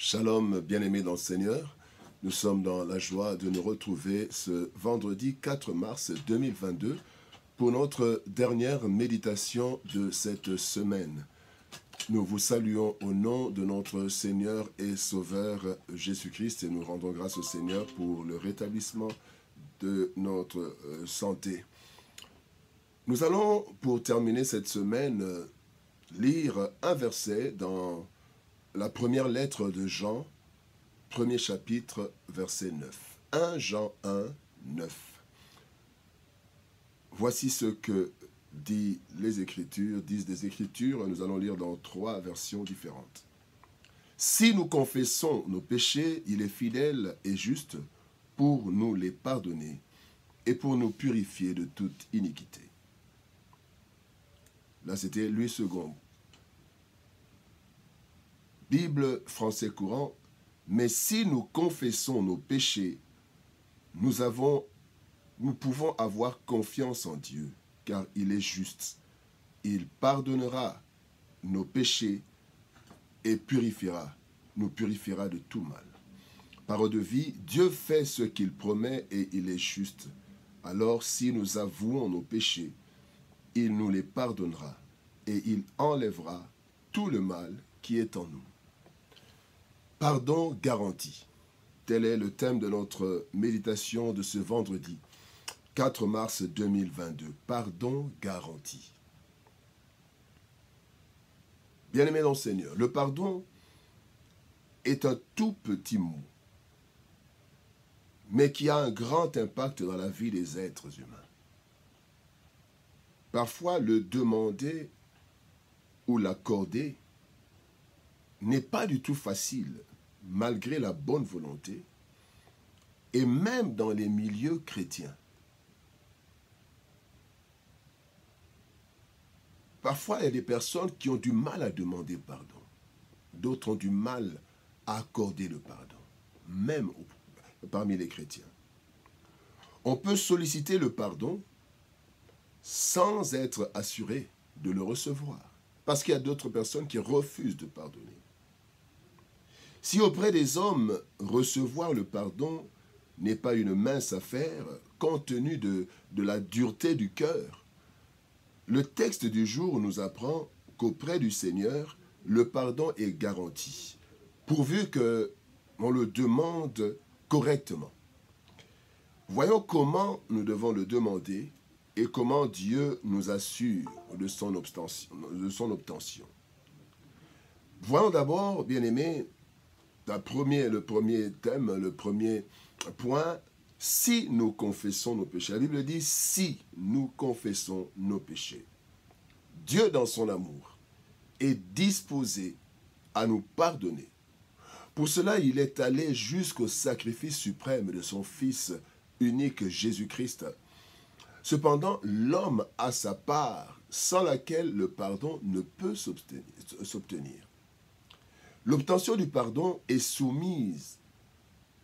Shalom, bien-aimés dans le Seigneur. Nous sommes dans la joie de nous retrouver ce vendredi 4 mars 2022 pour notre dernière méditation de cette semaine. Nous vous saluons au nom de notre Seigneur et Sauveur Jésus-Christ et nous rendons grâce au Seigneur pour le rétablissement de notre santé. Nous allons, pour terminer cette semaine, lire un verset dans la première lettre de Jean, premier chapitre, verset 9. 1 Jean 1, 9. Voici ce que disent les Écritures. Nous allons lire dans 3 versions différentes. Si nous confessons nos péchés, il est fidèle et juste pour nous les pardonner et pour nous purifier de toute iniquité. Là, c'était Louis II. Bible français courant, mais si nous confessons nos péchés, nous pouvons avoir confiance en Dieu, car il est juste. Il pardonnera nos péchés et nous purifiera de tout mal. Parole de vie, Dieu fait ce qu'il promet et il est juste. Alors si nous avouons nos péchés, il nous les pardonnera et il enlèvera tout le mal qui est en nous. Pardon garanti. Tel est le thème de notre méditation de ce vendredi, 4 mars 2022. Pardon garanti. Bien-aimés dans le Seigneur, le pardon est un tout petit mot, mais qui a un grand impact dans la vie des êtres humains. Parfois, le demander ou l'accorder n'est pas du tout facile, malgré la bonne volonté, et même dans les milieux chrétiens. Parfois, il y a des personnes qui ont du mal à demander pardon. D'autres ont du mal à accorder le pardon, même parmi les chrétiens. On peut solliciter le pardon sans être assuré de le recevoir, parce qu'il y a d'autres personnes qui refusent de pardonner. Si auprès des hommes, recevoir le pardon n'est pas une mince affaire, compte tenu de la dureté du cœur, le texte du jour nous apprend qu'auprès du Seigneur, le pardon est garanti, pourvu qu'on le demande correctement. Voyons comment nous devons le demander et comment Dieu nous assure de son obtention. Voyons d'abord, bien-aimés, le premier thème, le premier point, si nous confessons nos péchés. La Bible dit, si nous confessons nos péchés. Dieu, dans son amour, est disposé à nous pardonner. Pour cela, il est allé jusqu'au sacrifice suprême de son Fils unique Jésus-Christ. Cependant, l'homme a sa part sans laquelle le pardon ne peut s'obtenir. L'obtention du pardon est soumise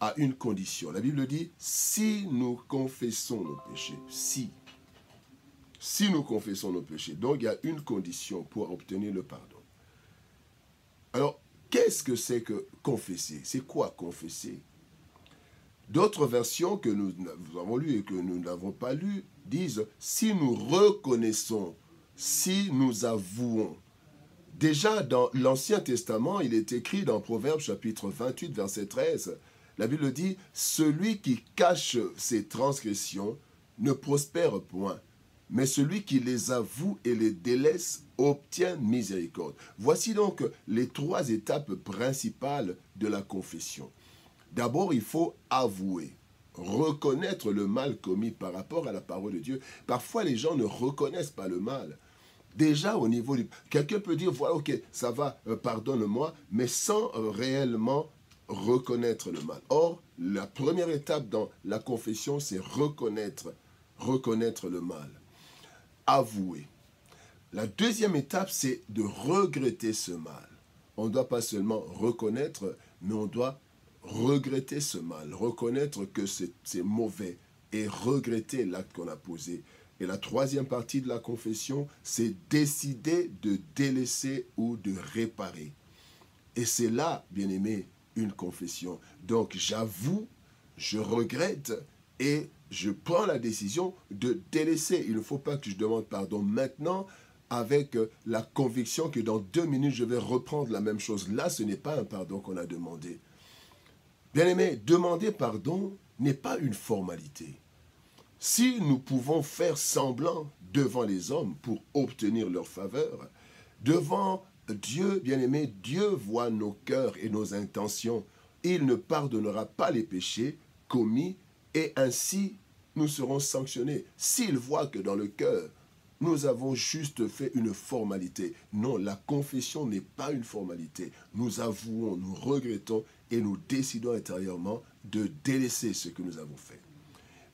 à une condition. La Bible dit, si nous confessons nos péchés, si nous confessons nos péchés. Donc, il y a une condition pour obtenir le pardon. Alors, qu'est-ce que c'est que confesser? C'est quoi confesser? D'autres versions que nous avons lues et que nous n'avons pas lues disent, si nous reconnaissons, si nous avouons. Déjà, dans l'Ancien Testament, il est écrit dans Proverbes chapitre 28, verset 13, la Bible dit, « Celui qui cache ses transgressions ne prospère point, mais celui qui les avoue et les délaisse obtient miséricorde. » Voici donc les 3 étapes principales de la confession. D'abord, il faut avouer, reconnaître le mal commis par rapport à la parole de Dieu. Parfois, les gens ne reconnaissent pas le mal. Déjà au niveau du... Quelqu'un peut dire, voilà, ok, ça va, pardonne-moi, mais sans réellement reconnaître le mal. Or, la première étape dans la confession, c'est reconnaître le mal. Avouer. La deuxième étape, c'est de regretter ce mal. On ne doit pas seulement reconnaître, mais on doit regretter ce mal, reconnaître que c'est mauvais et regretter l'acte qu'on a posé. Et la troisième partie de la confession, c'est décider de délaisser ou de réparer. Et c'est là, bien-aimés, une confession. Donc j'avoue, je regrette et je prends la décision de délaisser. Il ne faut pas que je demande pardon maintenant avec la conviction que dans 2 minutes, je vais reprendre la même chose. Là, ce n'est pas un pardon qu'on a demandé. Bien-aimé, demander pardon n'est pas une formalité. Si nous pouvons faire semblant devant les hommes pour obtenir leur faveur, devant Dieu, bien-aimé, Dieu voit nos cœurs et nos intentions. Il ne pardonnera pas les péchés commis et ainsi nous serons sanctionnés. S'il voit que dans le cœur, nous avons juste fait une formalité. Non, la confession n'est pas une formalité. Nous avouons, nous regrettons et nous décidons intérieurement de délaisser ce que nous avons fait.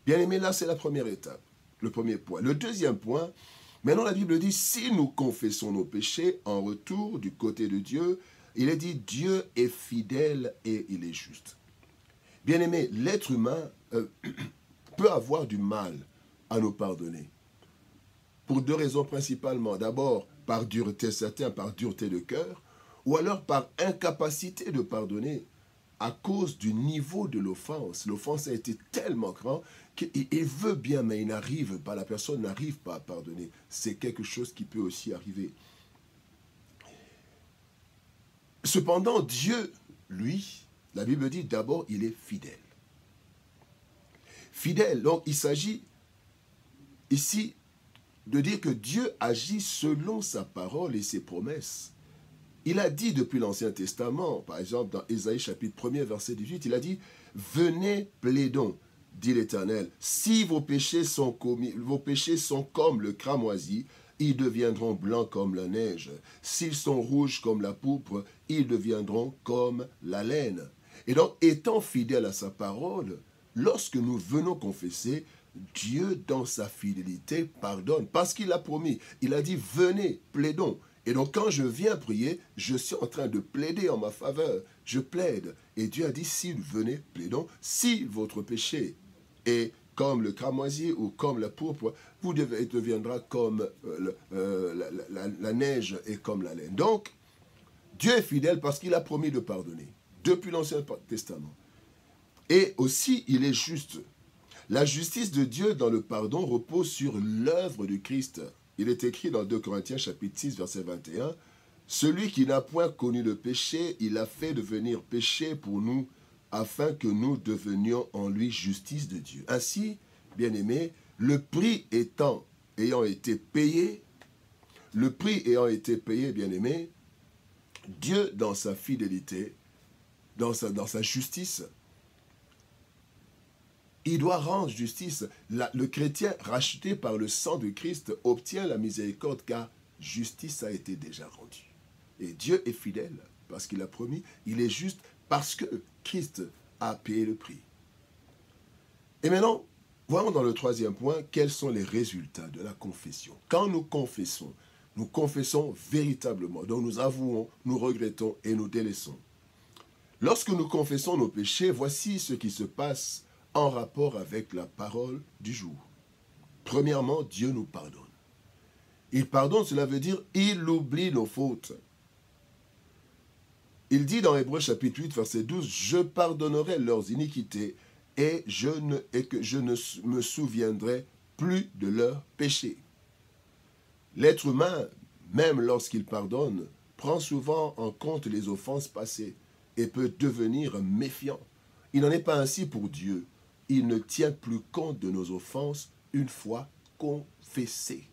Bien aimé, là c'est la première étape, le premier point. Le deuxième point, maintenant la Bible dit, si nous confessons nos péchés, en retour du côté de Dieu, il est dit, Dieu est fidèle et il est juste. Bien aimé, l'être humain peut avoir du mal à nous pardonner. Pour 2 raisons principalement. D'abord, par dureté, certains par dureté de cœur, ou alors par incapacité de pardonner à cause du niveau de l'offense. L'offense a été tellement grand qu'il veut bien, mais il n'arrive pas, la personne n'arrive pas à pardonner. C'est quelque chose qui peut aussi arriver. Cependant, Dieu, lui, la Bible dit d'abord, il est fidèle. Fidèle, donc il s'agit ici de dire que Dieu agit selon sa parole et ses promesses. Il a dit depuis l'Ancien Testament, par exemple dans Ésaïe chapitre 1er verset 18, il a dit « Venez, plaidons, dit l'Éternel, si vos péchés sont comme le cramoisi, ils deviendront blancs comme la neige. S'ils sont rouges comme la pourpre, ils deviendront comme la laine. » Et donc, étant fidèle à sa parole, lorsque nous venons confesser, Dieu, dans sa fidélité, pardonne. Parce qu'il a promis. Il a dit, venez, plaidons. Et donc, quand je viens prier, je suis en train de plaider en ma faveur. Je plaide. Et Dieu a dit, si venez, plaidons. Si votre péché est comme le cramoisi ou comme la pourpre, vous deviendra comme la neige et comme la laine. Donc, Dieu est fidèle parce qu'il a promis de pardonner. Depuis l'Ancien Testament. Et aussi, il est juste. La justice de Dieu dans le pardon repose sur l'œuvre du Christ. Il est écrit dans 2 Corinthiens chapitre 6 verset 21, « Celui qui n'a point connu le péché, il a fait devenir péché pour nous, afin que nous devenions en lui justice de Dieu. » Ainsi, bien-aimés, le prix ayant été payé, bien-aimés, Dieu dans sa fidélité, dans sa justice, il doit rendre justice. Le chrétien racheté par le sang de Christ obtient la miséricorde car justice a été déjà rendue. Et Dieu est fidèle parce qu'il a promis. Il est juste parce que Christ a payé le prix. Et maintenant, voyons dans le troisième point quels sont les résultats de la confession. Quand nous confessons véritablement. Donc nous avouons, nous regrettons et nous délaissons. Lorsque nous confessons nos péchés, voici ce qui se passe en rapport avec la parole du jour. Premièrement, Dieu nous pardonne. Il pardonne, cela veut dire il oublie nos fautes. Il dit dans Hébreux chapitre 8, verset 12, « Je pardonnerai leurs iniquités et que je ne me souviendrai plus de leurs péchés. » L'être humain, même lorsqu'il pardonne, prend souvent en compte les offenses passées et peut devenir méfiant. Il n'en est pas ainsi pour Dieu. Il ne tient plus compte de nos offenses une fois confessées.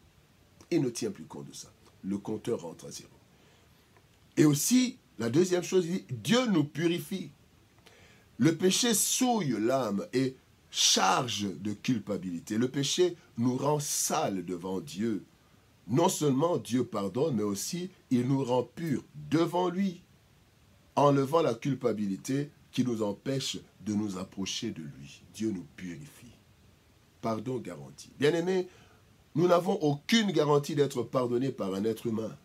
Il ne tient plus compte de ça. Le compteur rentre à zéro. Et aussi, la deuxième chose, il dit, Dieu nous purifie. Le péché souille l'âme et charge de culpabilité. Le péché nous rend sales devant Dieu. Non seulement Dieu pardonne, mais aussi il nous rend purs devant lui, enlevant la culpabilité qui nous empêche de nous approcher de lui. Dieu nous purifie. Pardon garanti. Bien-aimés, nous n'avons aucune garantie d'être pardonnés par un être humain.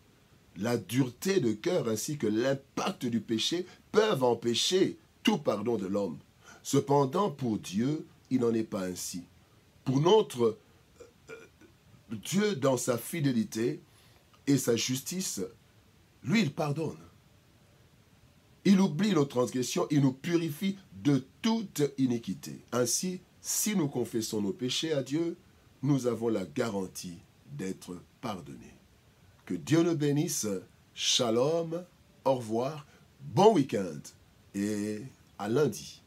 La dureté de cœur ainsi que l'impact du péché peuvent empêcher tout pardon de l'homme. Cependant, pour Dieu, il n'en est pas ainsi. Pour notre Dieu, dans sa fidélité et sa justice, lui, il pardonne. Il oublie nos transgressions, il nous purifie de toute iniquité. Ainsi, si nous confessons nos péchés à Dieu, nous avons la garantie d'être pardonnés. Que Dieu nous bénisse. Shalom, au revoir, bon week-end et à lundi.